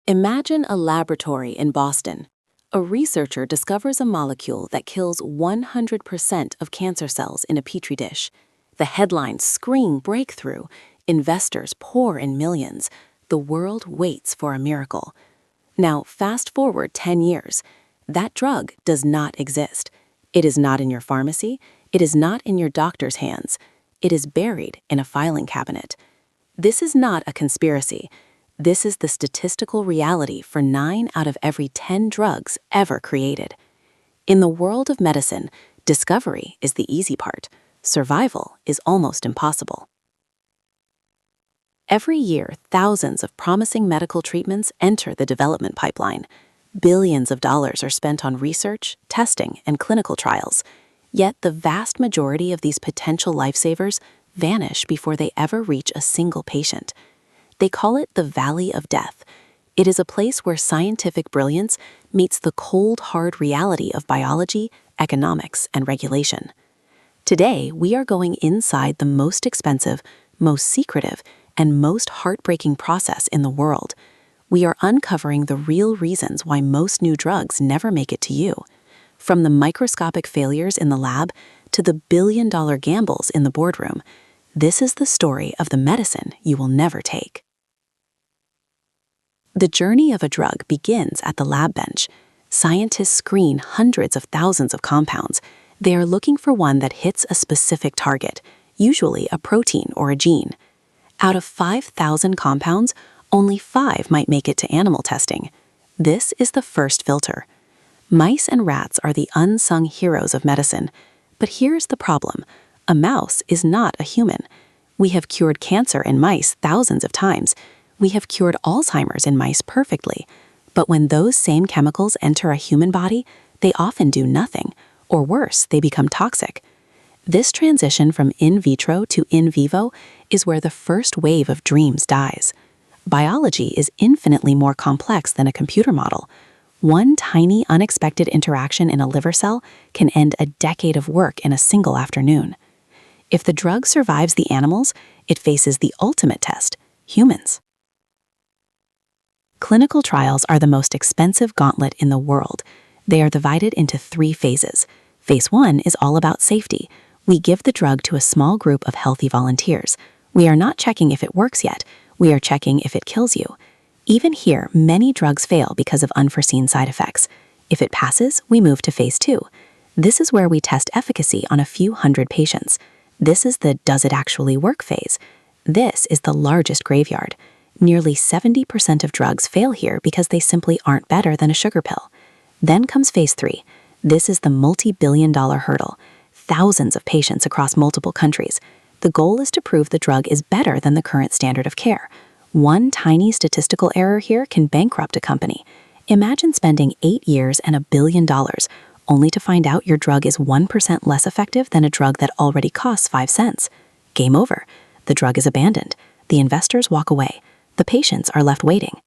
Imagine a laboratory in Boston. A researcher discovers a molecule that kills 100% of cancer cells in a petri dish. The headlines scream breakthrough. Investors pour in millions. The world waits for a miracle. Now, fast forward 10 years. That drug does not exist. It is not in your pharmacy. It is not in your doctor's hands. It is buried in a filing cabinet. This is not a conspiracy. This is the statistical reality for 9 out of every 10 drugs ever created. In the world of medicine, discovery is the easy part. Survival is almost impossible. Every year, thousands of promising medical treatments enter the development pipeline. Billions of dollars are spent on research, testing, and clinical trials. Yet the vast majority of these potential lifesavers vanish before they ever reach a single patient. They call it the Valley of Death. It is a place where scientific brilliance meets the cold, hard reality of biology, economics, and regulation. Today, we are going inside the most expensive, most secretive, and most heartbreaking process in the world. We are uncovering the real reasons why most new drugs never make it to you. From the microscopic failures in the lab to the billion-dollar gambles in the boardroom, this is the story of the medicine you will never take. The journey of a drug begins at the lab bench. Scientists screen hundreds of thousands of compounds. They are looking for one that hits a specific target, usually a protein or a gene. Out of 5,000 compounds, only 5 might make it to animal testing. This is the first filter. Mice and rats are the unsung heroes of medicine. But here's the problem. A mouse is not a human. We have cured cancer in mice thousands of times. We have cured Alzheimer's in mice perfectly. But when those same chemicals enter a human body, they often do nothing, or worse, they become toxic. This transition from in vitro to in vivo is where the first wave of dreams dies. Biology is infinitely more complex than a computer model. One tiny, unexpected interaction in a liver cell can end a decade of work in a single afternoon. If the drug survives the animals, it faces the ultimate test, humans. Clinical trials are the most expensive gauntlet in the world. They are divided into 3 phases. Phase 1 is all about safety. We give the drug to a small group of healthy volunteers. We are not checking if it works yet. We are checking if it kills you. Even here, many drugs fail because of unforeseen side effects. If it passes, we move to phase 2. This is where we test efficacy on a few hundred patients. This is the does it actually work phase. This is the largest graveyard. Nearly 70% of drugs fail here because they simply aren't better than a sugar pill. Then comes phase 3. This is the multi-billion-dollar hurdle. Thousands of patients across multiple countries. The goal is to prove the drug is better than the current standard of care. One tiny statistical error here can bankrupt a company. Imagine spending 8 years and $1 billion, only to find out your drug is 1% less effective than a drug that already costs 5 cents. Game over. The drug is abandoned. The investors walk away. The patients are left waiting.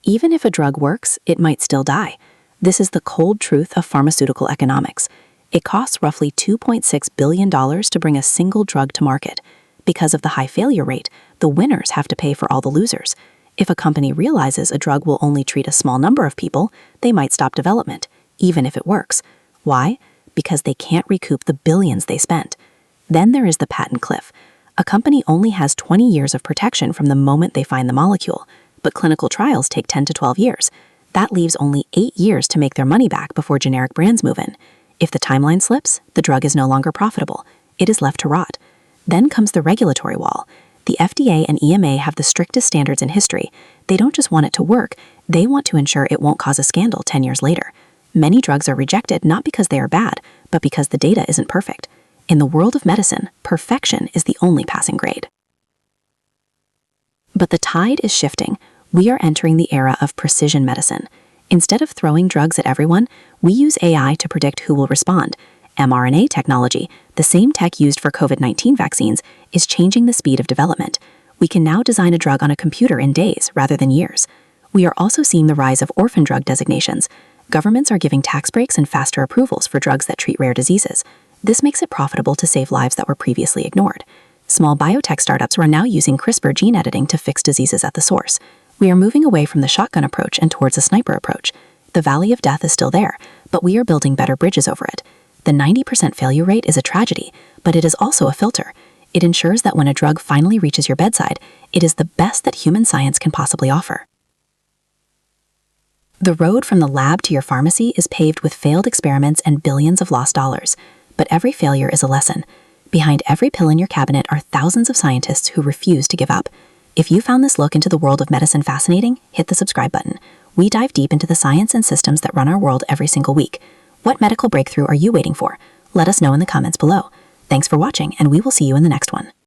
Even if a drug works, it might still die. This is the cold truth of pharmaceutical economics. It costs roughly $2.6 billion to bring a single drug to market. Because of the high failure rate, the winners have to pay for all the losers. If a company realizes a drug will only treat a small number of people, they might stop development, even if it works. Why? Because they can't recoup the billions they spent. Then there is the patent cliff. A company only has 20 years of protection from the moment they find the molecule, but clinical trials take 10 to 12 years. That leaves only 8 years to make their money back before generic brands move in. If the timeline slips, the drug is no longer profitable. It is left to rot. Then comes the regulatory wall. The FDA and EMA have the strictest standards in history. They don't just want it to work, they want to ensure it won't cause a scandal 10 years later. Many drugs are rejected not because they are bad, but because the data isn't perfect. In the world of medicine, perfection is the only passing grade. But the tide is shifting. We are entering the era of precision medicine. Instead of throwing drugs at everyone, we use AI to predict who will respond. mRNA technology, the same tech used for COVID-19 vaccines, is changing the speed of development. We can now design a drug on a computer in days rather than years. We are also seeing the rise of orphan drug designations. Governments are giving tax breaks and faster approvals for drugs that treat rare diseases. This makes it profitable to save lives that were previously ignored. Small biotech startups are now using CRISPR gene editing to fix diseases at the source. We are moving away from the shotgun approach and towards a sniper approach. The valley of death is still there, but we are building better bridges over it. The 90% failure rate is a tragedy, but it is also a filter. It ensures that when a drug finally reaches your bedside, it is the best that human science can possibly offer. The road from the lab to your pharmacy is paved with failed experiments and billions of lost dollars. But every failure is a lesson. Behind every pill in your cabinet are thousands of scientists who refuse to give up. If you found this look into the world of medicine fascinating, hit the subscribe button. We dive deep into the science and systems that run our world every single week. What medical breakthrough are you waiting for? Let us know in the comments below. Thanks for watching, and we will see you in the next one.